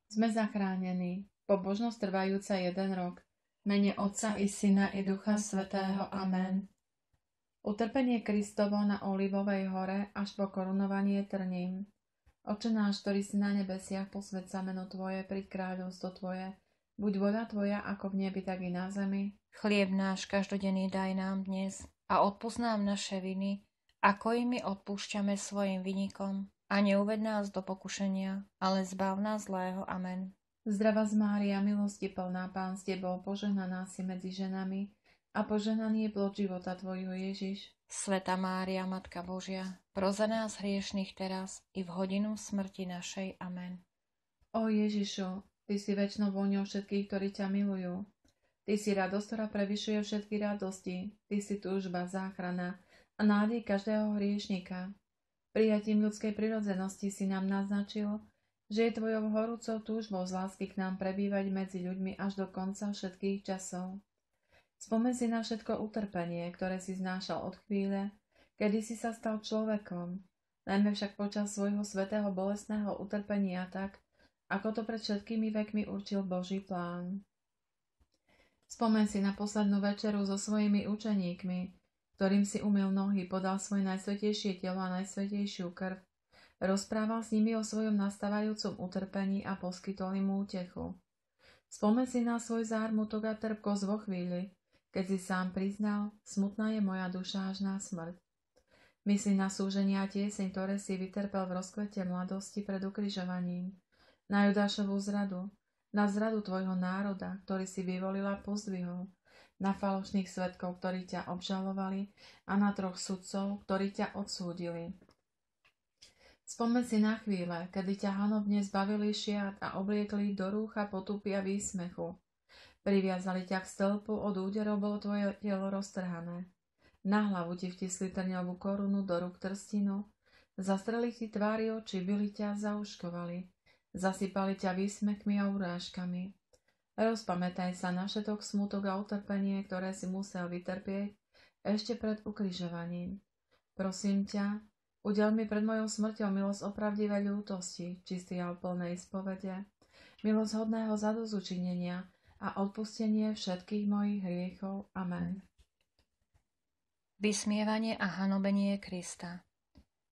Sme zachránení. Pobožnosť trvajúca 1 rok. V mene Otca i Syna i Ducha Svätého. Amen. Utrpenie Kristovo na Olivovej hore až po korunovanie trním. Oče náš, ktorý si na nebesiach, posväť sa meno Tvoje, príď kráľovstvo Tvoje. Buď vôľa Tvoja ako v nebi, tak i na zemi. Chlieb náš každodenný daj nám dnes a odpusť nám naše viny, ako i my odpúšťame svojim vinníkom. A neuved nás do pokušenia, ale zbav nás zlého. Amen. Zdravá z Mária, milosti plná, Pán s Tebou, požehnaná si medzi ženami a požehnaný je plod života Tvojho, Ježiš. Svätá Mária, Matka Božia, pros za nás hriešnych teraz i v hodinu smrti našej. Amen. O Ježišu, Ty si večnou vôňou všetkých, ktorí ťa milujú. Ty si radosť, ktorá prevyšuje všetky radosti. Ty si túžba, záchrana a nádej každého hriešnika. Prijatím ľudskej prirodzenosti si nám naznačil, že je Tvojou horúcou túžbou z lásky k nám prebývať medzi ľuďmi až do konca všetkých časov. Spomeň si na všetko utrpenie, ktoré si znášal od chvíle, kedy si sa stal človekom, najmä však počas svojho svätého bolestného utrpenia tak, ako to pred všetkými vekmi určil Boží plán. Spomeň si na poslednú večeru so svojimi učeníkmi, ktorým si umyl nohy, podal svoje najsvätejšie telo a najsvätejšiu krv, rozprával s nimi o svojom nastávajúcom utrpení a poskytol im útechu. Spomeň si na svoj zármutok a trpkosť vo chvíli, keď si sám priznal, smutná je moja duša až na smrť. Myslí na súženia a tieseň, ktoré si vytrpel v rozkvete mladosti pred ukrižovaním, na Judášovú zradu, na zradu tvojho národa, ktorý si vyvolil a pozdvihol, na falošných svedkov, ktorí ťa obžalovali a na 3 sudcov, ktorí ťa odsúdili. Spomeň si na chvíle, kedy ťa hanobne zbavili šiat a obliekli do rúcha potupy a výsmechu. Priviazali ťa k stĺpu, od úderov bolo tvoje telo roztrhané. Na hlavu ti vtisli trňovú korunu, do rúk trstinu, zastreli ti tvári oči, byli ťa, zauškovali, zasypali ťa výsmechmi a urážkami. Rozpamätaj sa na všetok smutok a utrpenie, ktoré si musel vytrpieť ešte pred ukrižovaním. Prosím ťa, udel mi pred mojou smrťou milosť opravdivej ľútosti, čistý a plnej spovede, milosť hodného zadozučinenia a odpustenie všetkých mojich hriechov. Amen. Vysmievanie a hanobenie Krista.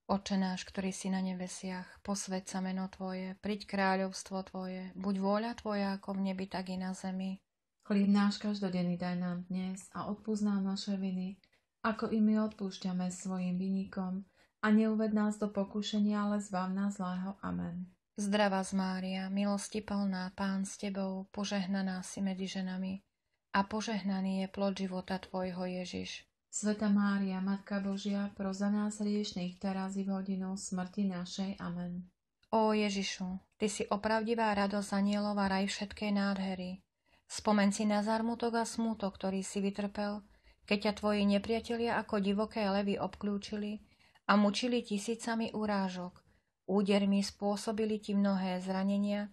Oče náš, ktorý si na nebesiach, posväť sa meno Tvoje, príď kráľovstvo Tvoje, buď vôľa Tvoja ako v nebi, tak i na zemi. Chlieb náš každodenný daj nám dnes a odpúsť nám naše viny, ako i my odpúšťame svojim vinníkom, a neuved nás do pokušenia, ale zbav nás zlého. Amen. Zdravá z Mária, milosti plná, Pán s Tebou, požehnaná si medzi ženami a požehnaný je plod života Tvojho, Ježiš. Svätá Mária, Matka Božia, pros za nás hriešnych, teraz i v hodinu smrti našej. Amen. Ó Ježišu, Ty si opravdivá radosť anielov a raj všetkej nádhery. Spomeň si na zármutok a smútok, ktorý si vytrpel, keď ťa tvoji nepriatelia ako divoké levy obklúčili a mučili tisícami urážok, údermi spôsobili ti mnohé zranenia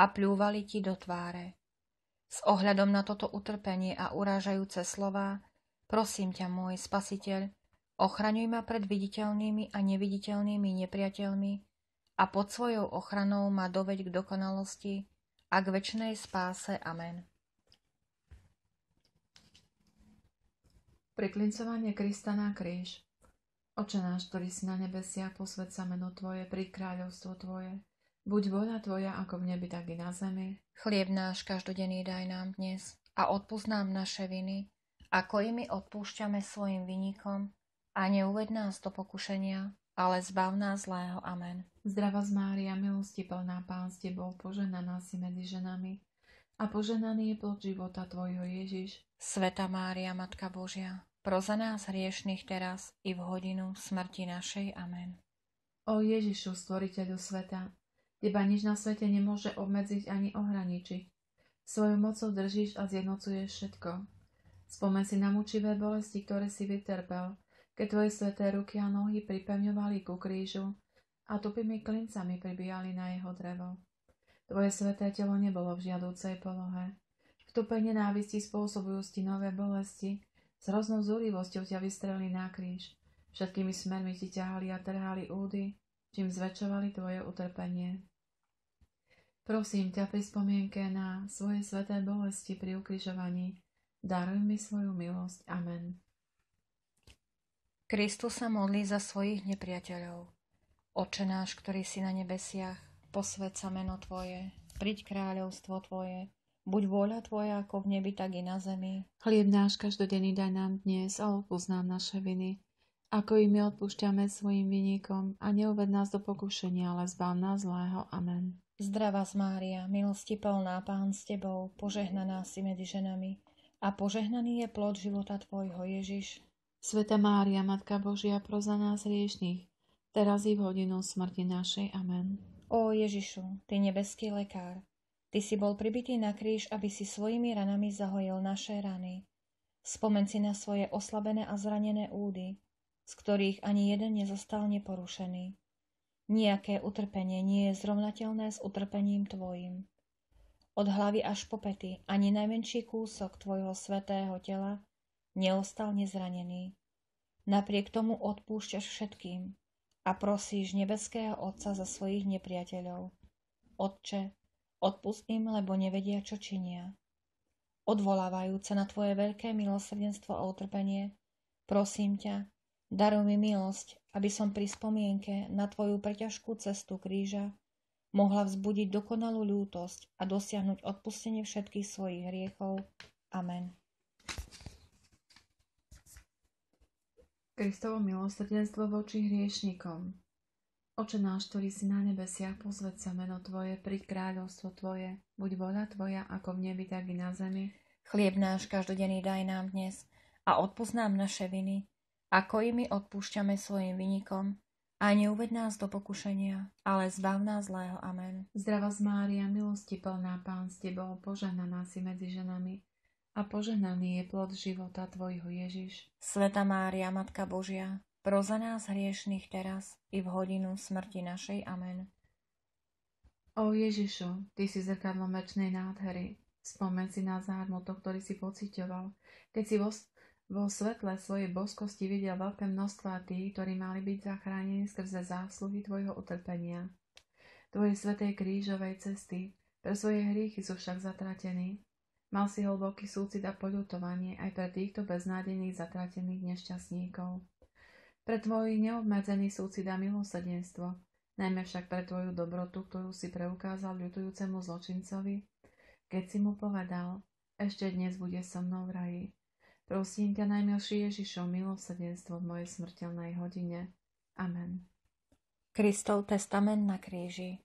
a pľúvali ti do tváre. S ohľadom na toto utrpenie a urážajúce slová, prosím ťa, môj Spasiteľ, ochraňuj ma pred viditeľnými a neviditeľnými nepriateľmi a pod svojou ochranou ma doveď k dokonalosti a k večnej spáse. Amen. Priklincovanie Krista na kríž. Oče náš, ktorý si na nebesiach, posväť sa meno Tvoje, príď kráľovstvo Tvoje. Buď vôľa Tvoja ako v nebi, tak i na zemi. Chlieb náš každodenný daj nám dnes a odpusť nám naše viny, ako i my odpúšťame svojim vinníkom, a neuved nás do pokušenia, ale zbav nás zlého. Amen. Zdravá z Mária, milosti plná, Pán s Tebou, požehnaná si medzi ženami a požehnaný je plod života Tvojho, Ježiš. Svätá Mária, Matka Božia, pros za nás hriešnych teraz i v hodinu smrti našej. Amen. O Ježišu, stvoriteľu sveta, Teba nič na svete nemôže obmedziť ani ohraničiť. Svojou mocou držíš a zjednocuješ všetko. Spomeň si na mučivé bolesti, ktoré si vytrpel, keď Tvoje sväté ruky a nohy pripevňovali ku krížu a tupými klincami pribíjali na jeho drevo. Tvoje sväté telo nebolo v žiadúcej polohe. V tupe nenávisti spôsobujú ti nové bolesti, s hroznou zúrivosťou ťa vystrelili na kríž. Všetkými smermi ti ťahali a trhali údy, čím zväčšovali tvoje utrpenie. Prosím ťa pri spomienke na svoje sveté bolesti pri ukrižovaní, daruj mi svoju milosť. Amen. Kristus sa modlí za svojich nepriateľov. Oče náš, ktorý si na nebesiach, posväť sa meno Tvoje, príď kráľovstvo Tvoje, buď vôľa Tvoja ako v nebi, tak i na zemi. Chlieb náš každodenný daj nám dnes a odpusť nám naše viny, ako i my odpúšťame svojim vinníkom, a neuved nás do pokušenia, ale zbav nás zlého. Amen. Zdravá Mária, milosti plná, Pán s Tebou, požehnaná si medzi ženami a požehnaný je plod života Tvojho, Ježiš. Sveta Mária, Matka Božia, pros za nás hriešnych, teraz i v hodinu smrti našej. Amen. Ó Ježišu, Ty nebeský lekár, Ty si bol pribitý na kríž, aby si svojimi ranami zahojil naše rany. Spomeň si na svoje oslabené a zranené údy, z ktorých ani jeden nezostal neporušený. Nijaké utrpenie nie je zrovnateľné s utrpením Tvojim. Od hlavy až po pety ani najmenší kúsok Tvojho svätého tela neostal nezranený. Napriek tomu odpúšťaš všetkým a prosíš nebeského Otca za svojich nepriateľov. Otče, odpusť im, lebo nevedia, čo činia. Odvolávajúca na Tvoje veľké milosrdenstvo a utrpenie, prosím ťa, daruj mi milosť, aby som pri spomienke na Tvoju preťažkú cestu kríža mohla vzbudiť dokonalú ľútosť a dosiahnuť odpustenie všetkých svojich hriechov. Amen. Kristovo milosrdenstvo voči hriešnikom. Oče náš, ktorý si na nebesiach, posväť sa meno Tvoje, príď kráľovstvo Tvoje, buď vôľa Tvoja ako v nebi, tak i na zemi. Chlieb náš každodenný daj nám dnes a odpusť nám naše viny, ako i my odpúšťame svojim vinníkom, a neuved nás do pokušenia, ale zbav nás zlého. Amen. Zdravá Mária, milosti plná, Pán s Tebou, požehnaná si medzi ženami a požehnaný je plod života Tvojho, Ježiš. Sveta Mária, Matka Božia, pros za nás hriešnych teraz i v hodinu smrti našej. Amen. Ó Ježišu, Ty si zrkadlo večnej nádhery. Spomeň si na zármutok, ktorý si pociťoval, keď si vo svetle svojej božskosti videl veľké množstva tých, ktorí mali byť zachránení skrze zásluhy Tvojho utrpenia. Tvojej svätej krížovej cesty, pre svoje hriechy sú však zatratení. Mal si hlboký súcit a poľutovanie aj pre týchto beznádejných zatratených nešťastníkov. Pre Tvoj neobmedzený súcit a milosrdenstvo, najmä však pre Tvoju dobrotu, ktorú si preukázal ľutujúcemu zločincovi, keď si mu povedal, ešte dnes bude so mnou v raji. Prosím ťa, najmilší Ježišov, milosrdenstvo v mojej smrteľnej hodine. Amen. Kristov testament na kríži.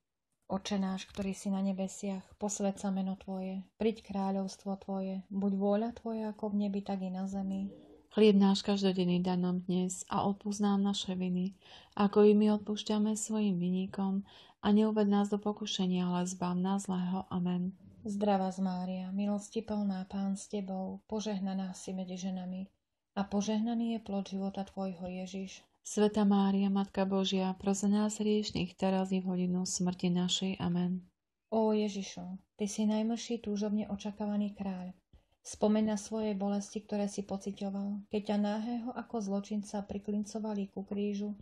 Oče náš, ktorý si na nebesiach, posväť sa meno Tvoje, príď kráľovstvo Tvoje, buď vôľa Tvoja ako v nebi, tak i na zemi. Chlieb náš každodenný daj nám dnes a odpusť nám naše viny, ako i my odpúšťame svojim vinníkom, a neuved nás do pokušenia, ale zbav nás zlého. Amen. Zdravá Mária, milosti plná, Pán s Tebou, požehnaná si medzi ženami a požehnaný je plod života Tvojho, Ježiš. Sveta Mária, Matka Božia, pros za nás hriešnych, teraz i v hodinu smrti našej. Amen. Ó Ježišu, Ty si najmlší túžobne očakávaný kráľ. Spomeň na svoje bolesti, ktoré si pociťoval, keď ťa náhého ako zločinca priklincovali ku krížu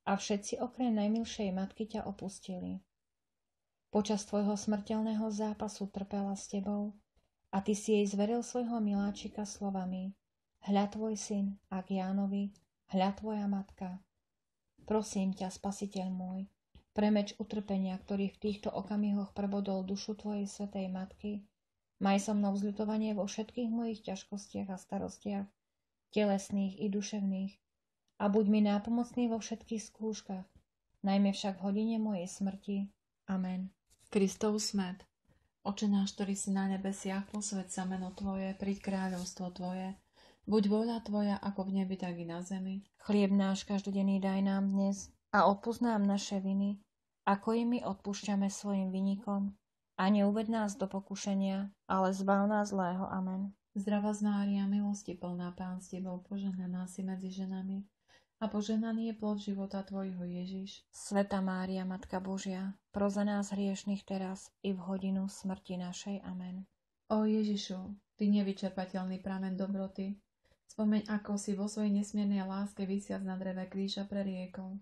a všetci okrem najmilšej matky ťa opustili. Počas Tvojho smrteľného zápasu trpela s Tebou a Ty si jej zveril svojho miláčika slovami: Hľa Tvoj syn, a k Jánovi, hľa Tvoja matka. Prosím ťa, Spasiteľ môj, premeč utrpenia, ktorých v týchto okamihoch prebodol dušu Tvojej svätej matky, maj so mnou vzľutovanie vo všetkých mojich ťažkostiach a starostiach, telesných i duševných, a buď mi nápomocný vo všetkých skúškach, najmä však v hodine mojej smrti. Amen. Kristov smet. Oče náš, ktorý si na nebesiach, posväť sa meno Tvoje, príď kráľovstvo Tvoje, buď vôľa Tvoja ako v nebi, tak i na zemi. Chlieb náš každodenný daj nám dnes a odpusť nám naše viny, ako i my odpúšťame svojim vinníkom, a neuved nás do pokušenia, ale zbav nás zlého. Amen. Zdravá Mária, milosti plná, Pán s Tebou, požehnaná si medzi ženami a požehnaný je plod života Tvojho, Ježiš. Sveta Mária, Matka Božia, pros za nás hriešnych teraz i v hodinu smrti našej. Amen. Ó Ježišu, Ty nevyčerpateľný prameň dobroty, spomeň, ako si vo svojej nesmiernej láske visiac na dreve kríža preriekol.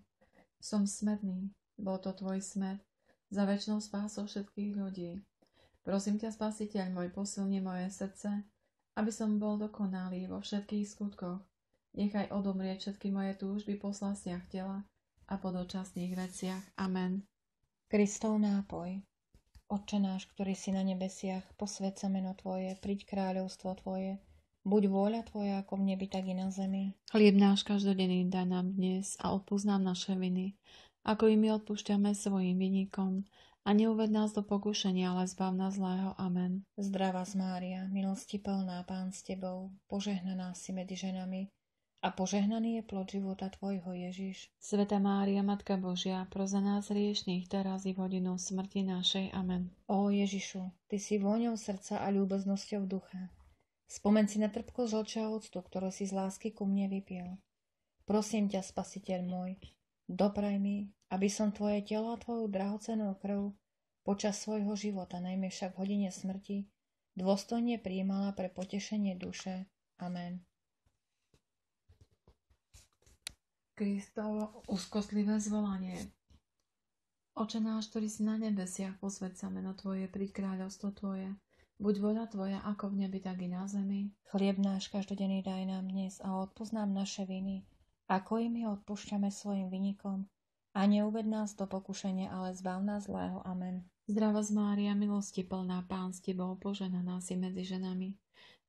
Som smedný, bol to Tvoj smet, za večnou spásou všetkých ľudí. Prosím ťa, Spasiteľ môj, posilni moje srdce, aby som bol dokonalý vo všetkých skutkoch. Nechaj odomrieť všetky moje túžby po slastiach tela a po dočasných veciach. Amen. Kristov nápoj. Otče náš, ktorý si na nebesiach, posväť sa meno Tvoje, príď kráľovstvo Tvoje, buď vôľa Tvoja ako v nebi, tak i na zemi. Chlieb náš každodenný daj nám dnes a odpusť nám naše viny, ako i my odpúšťame svojim vinníkom. A neuved nás do pokušenia, ale zbav nás zlého. Amen. Zdravá Mária, milosti plná, Pán s Tebou, požehnaná si medzi ženami a požehnaný je plod života Tvojho, Ježiš. Svätá Mária, Matka Božia, pros za nás hriešnych, teraz i v hodinu smrti našej. Amen. Ó Ježišu, Ty si vôňou srdca a ľúbeznosťou ducha. Spomeň si na trpkosť žlča a octu, ktorú si z lásky ku mne vypiel. Prosím ťa, Spasiteľ môj, dopraj mi, aby som Tvoje telo a Tvoju drahocennú krv počas svojho života, najmä však v hodine smrti, dôstojne prijímala pre potešenie duše. Amen. Kristovo úzkostlivé zvolanie. Oče náš, ktorý si na nebesiach, posväť sa meno Tvoje, príď kráľovstvo Tvoje. Buď vôľa Tvoja, ako v nebi, tak i na zemi. Chlieb náš každodenný daj nám dnes a odpusť nám naše viny, ako i my odpúšťame svojim vinníkom. A neuved nás do pokušenia, ale zbav nás zlého. Amen. Zdravá Mária, milosti plná, Pán s Tebou, požehnaná si medzi ženami.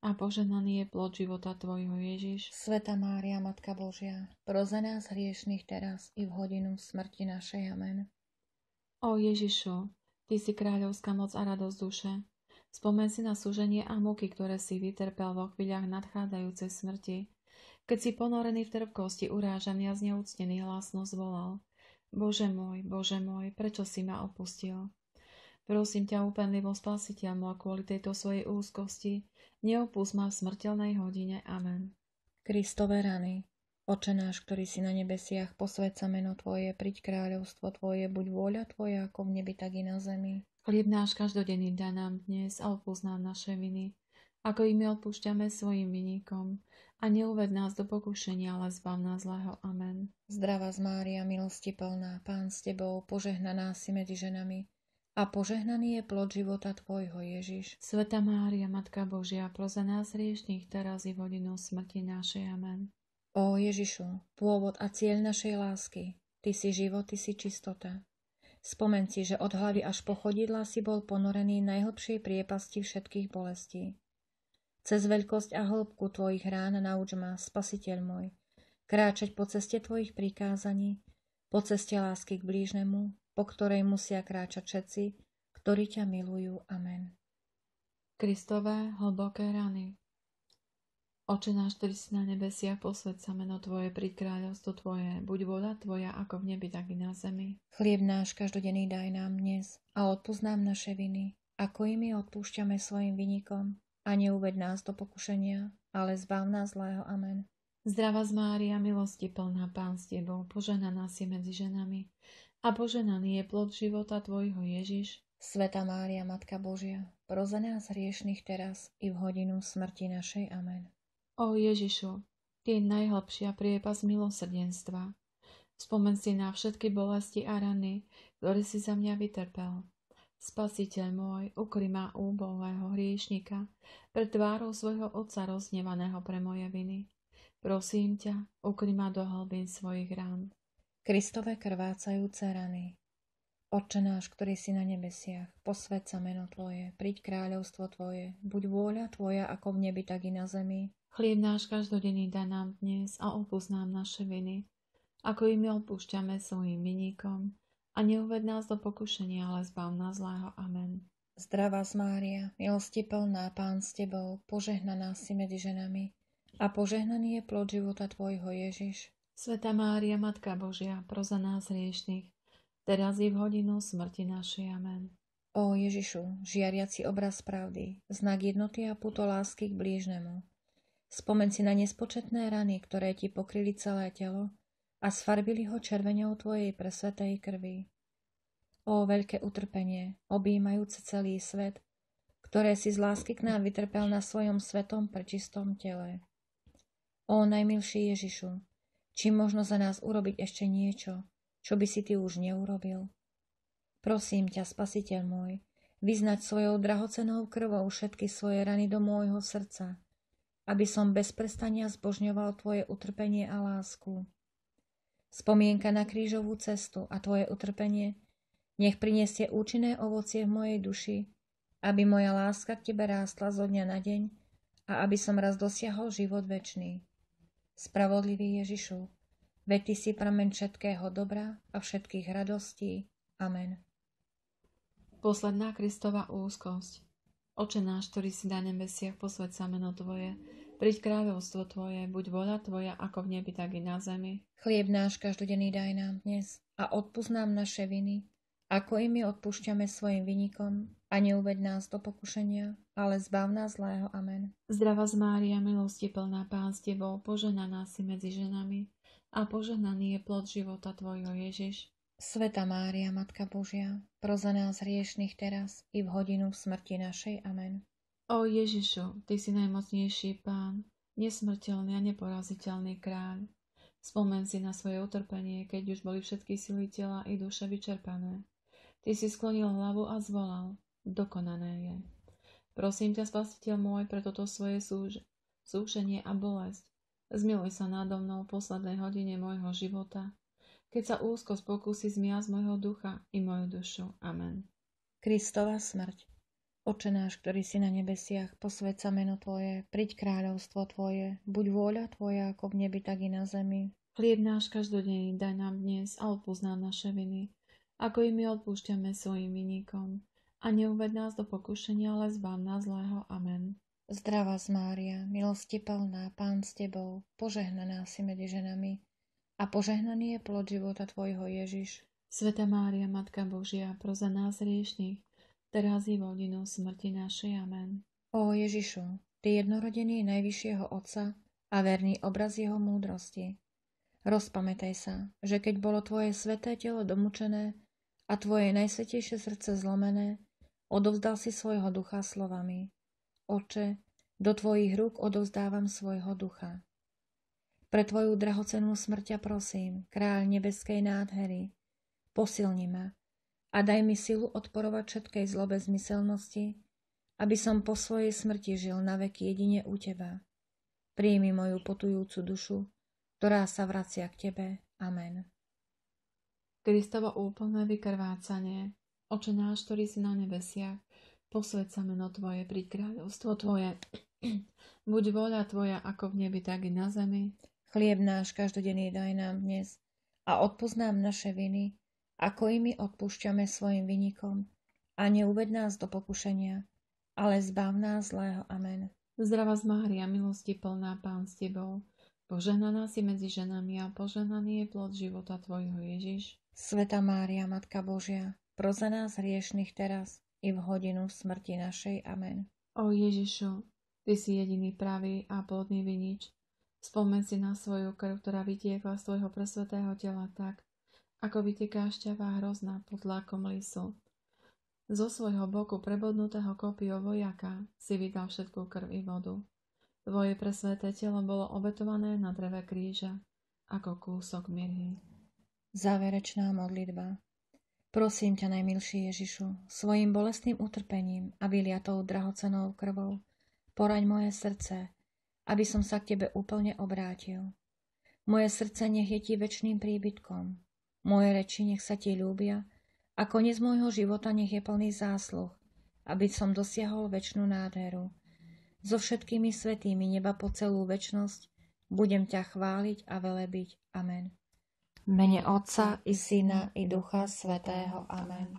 A požehnaný je plod života Tvojho, Ježiš. Svätá Mária, Matka Božia, pros za nás hriešnych teraz i v hodinu smrti našej. Amen. Ó Ježišu, Ty si kráľovská moc a radosť duše. Spomeň si na súženie a múky, ktoré si vytrpel vo chvíľach nadchádzajúcej smrti. Keď si ponorený v trpkosti, urážaný a zneúctený hlasno zvolal: Bože môj, prečo si ma opustil? Prosím ťa, úpenlivo Spasiteľ môj, kvôli tejto svojej úzkosti, neopusť ma v smrteľnej hodine. Amen. Kristove rany. Oče náš, ktorý si na nebesiach, posväť sa meno Tvoje, príď kráľovstvo Tvoje, buď vôľa Tvoja ako v nebi, tak i na zemi. Chlieb náš každodenný daj nám dnes a odpusť nám naše viny, ako i my odpúšťame svojim vinníkom. A neuved nás do pokušenia, ale zbav nás zlého. Amen. Zdravá Mária, milosti plná, Pán s Tebou, požehnaná si medzi ženami a požehnaný je plod života Tvojho, Ježiš. Svätá Mária, Matka Božia, pros za nás hriešnych, teraz i v hodinu smrti našej. Amen. Ó Ježišu, pôvod a cieľ našej lásky, Ty si život, Ty si čistota. Spomeň si, že od hlavy až po chodidlá si bol ponorený najhlbšej priepasti všetkých bolestí. Cez veľkosť a hĺbku Tvojich rán nauč ma, Spasiteľ môj, kráčať po ceste Tvojich prikázaní, po ceste lásky k blížnemu, po ktorej musia kráčať všetci, ktorí ťa milujú. Amen. Kristové hlboké rany. Oče náš, ktorý si na nebesiach, posväť sa meno Tvoje, príď kráľovstvo Tvoje, buď vôľa Tvoja ako v nebi, tak i na zemi. Chlieb náš každodenný daj nám dnes a odpusť nám naše viny, ako i my odpúšťame svojim vinníkom. A neuved nás do pokušenia, ale zbav nás zlého. Amen. Zdravá Mária, milosti plná, Pán s Tebou, požehnaná si medzi ženami a požehnaný je plod života Tvojho, Ježiš. Svätá Mária, Matka Božia, pros za nás hriešnych teraz i v hodinu smrti našej. Amen. Ó Ježišu, Ty najhlbšia priepas milosrdenstva. Spomeň si na všetky bolesti a rany, ktoré si za mňa vytrpel. Spasiteľ môj, ukry ma úbohého hriešnika pred tvárou svojho Otca rozhnevaného pre moje viny. Prosím ťa, ukry ma do hlbín svojich rán. Kristove krvácajúce rany. Otče náš, ktorý si na nebesiach, posväť sa meno Tvoje, príď kráľovstvo Tvoje, buď vôľa Tvoja ako v nebi, tak i na zemi. Chlieb náš každodenný daj nám dnes a odpusť nám naše viny, ako i my odpúšťame svojim vinníkom. A neuved nás do pokušenia, ale zbav nás zlého. Amen. Zdravá Mária, milosti plná, Pán s Tebou, požehnaná si medzi ženami a požehnaný je plod života Tvojho, Ježiš. Svätá Mária, Matka Božia, pros za nás hriešnych, teraz i v hodinu smrti našej. Amen. Ó Ježišu, žiariaci obraz pravdy, znak jednoty a puto lásky k blížnemu. Spomeň si na nespočetné rany, ktoré Ti pokryli celé telo a sfarbili ho červeňou Tvojej presvätej krvi. Ó veľké utrpenie, objímajúce celý svet, ktoré si z lásky k nám vytrpel na svojom svetom prečistom tele. Ó najmilší Ježišu, či možno za nás urobiť ešte niečo, čo by si Ty už neurobil? Prosím ťa, Spasiteľ môj, vyznať svojou drahocennou krvou všetky svoje rany do môjho srdca, aby som bez prestania zbožňoval tvoje utrpenie a lásku. Spomienka na krížovú cestu a tvoje utrpenie nech prinesie účinné ovocie v mojej duši, aby moja láska k tebe rástla zo dňa na deň a aby som raz dosiahol život večný. Spravodlivý Ježišu, veď ty si prameň všetkého dobra a všetkých radostí. Amen. Posledná Kristova úzkosť. Oče náš, ktorý si na nebesiach, posväť sa meno Tvoje, príď kráľovstvo Tvoje, buď vôľa Tvoja, ako v nebi, tak i na zemi. Chlieb náš každodenný daj nám dnes a odpusť nám naše viny, ako i my odpúšťame svojim vinníkom, a neuveď nás do pokušenia, ale zbav nás zlého. Amen. Zdravá Mária, milosti plná, Pán s Tebou, požehnaná si medzi ženami a požehnaný je plod života Tvojho, Ježiš. Svätá Mária, Matka Božia, pros za nás hriešnych teraz i v hodinu smrti našej. Amen. O Ježišu, Ty si najmocnejší Pán, nesmrteľný a neporaziteľný kráľ. Spomen si na svoje utrpenie, keď už boli všetky sily tela i duše vyčerpané. Ty si sklonil hlavu a zvolal, dokonané je. Prosím ťa, Spasiteľ môj, pre toto svoje súšenie a bolesť. Zmiluj sa nado mnou v poslednej hodine môjho života, keď sa úzkosť pokúsi zmiasť môjho ducha i moju dušu. Amen. Kristova smrť. Oče náš, ktorý si na nebesiach, posväť sa meno Tvoje, príď kráľovstvo Tvoje, buď vôľa Tvoja, ako v nebi, tak i na zemi. Chlieb náš každodenný daj nám dnes a odpusť nám naše viny, ako i my odpúšťame svojim vinníkom. A neuved nás do pokušenia, ale zbav nás zlého. Amen. Zdravá Mária, milosti plná, Pán s Tebou, požehnaná si medzi ženami a požehnaný je plod života Tvojho, Ježiš. Svätá Mária, Matka Božia, pros za nás hriešnych, teraz i v hodinu smrti našej. Amen. Ó Ježišu, Ty jednorodený najvyššieho Otca a verný obraz Jeho múdrosti, rozpamätaj sa, že keď bolo Tvoje sväté telo domúčené a Tvoje najsvätejšie srdce zlomené, odovzdal si svojho ducha slovami: Oče, do Tvojich rúk odovzdávam svojho ducha. Pre Tvoju drahocennú smrť ťa prosím, Kráľ nebeskej nádhery, posilni ma a daj mi silu odporovať všetkej zlobe zmyselnosti, aby som po svojej smrti žil na veky jedine u Teba. Príjmi moju potujúcu dušu, ktorá sa vracia k Tebe. Amen. Kristovo úplné vykrvácanie. Oče náš, ktorý si na nebesiach, posväť sa meno Tvoje, príď kráľovstvo Tvoje. Buď vôľa Tvoja, ako v nebi, tak i na zemi. Chlieb náš každodenný daj nám dnes a odpusť nám naše viny, ako i my odpúšťame svojim vinníkom. A neuved nás do pokušenia, ale zbav nás zlého. Amen. Zdravá Mária, milosti plná, Pán s Tebou, požehnaná si medzi ženami a požehnaný je plod života Tvojho, Ježiš. Svätá Mária, Matka Božia, pros za nás hriešnych teraz i v hodinu smrti našej. Amen. O Ježišu, Ty si jediný pravý a plodný vinič. Spomeň si na svoju krv, ktorá vytiekla z Tvojho presvätého tela tak, ako vyteká šťavá hrozná pod tlakom lisu. Zo svojho boku prebodnutého kopího vojaka si vydal všetku krv i vodu. Tvoje presväté telo bolo obetované na dreve kríža, ako kúsok mirhy. Záverečná modlitba. Prosím ťa, najmilší Ježišu, svojim bolestným utrpením a vyliatou drahocennou krvou, poraň moje srdce, aby som sa k Tebe úplne obrátil. Moje srdce nech je Ti večným príbytkom, moje reči nech sa Ti ľúbia a koniec môjho života nech je plný zásluh, aby som dosiahol večnú nádheru. So všetkými svätými neba po celú večnosť budem ťa chváliť a velebiť. Amen. V mene Otca i Syna i Ducha Svätého. Amen.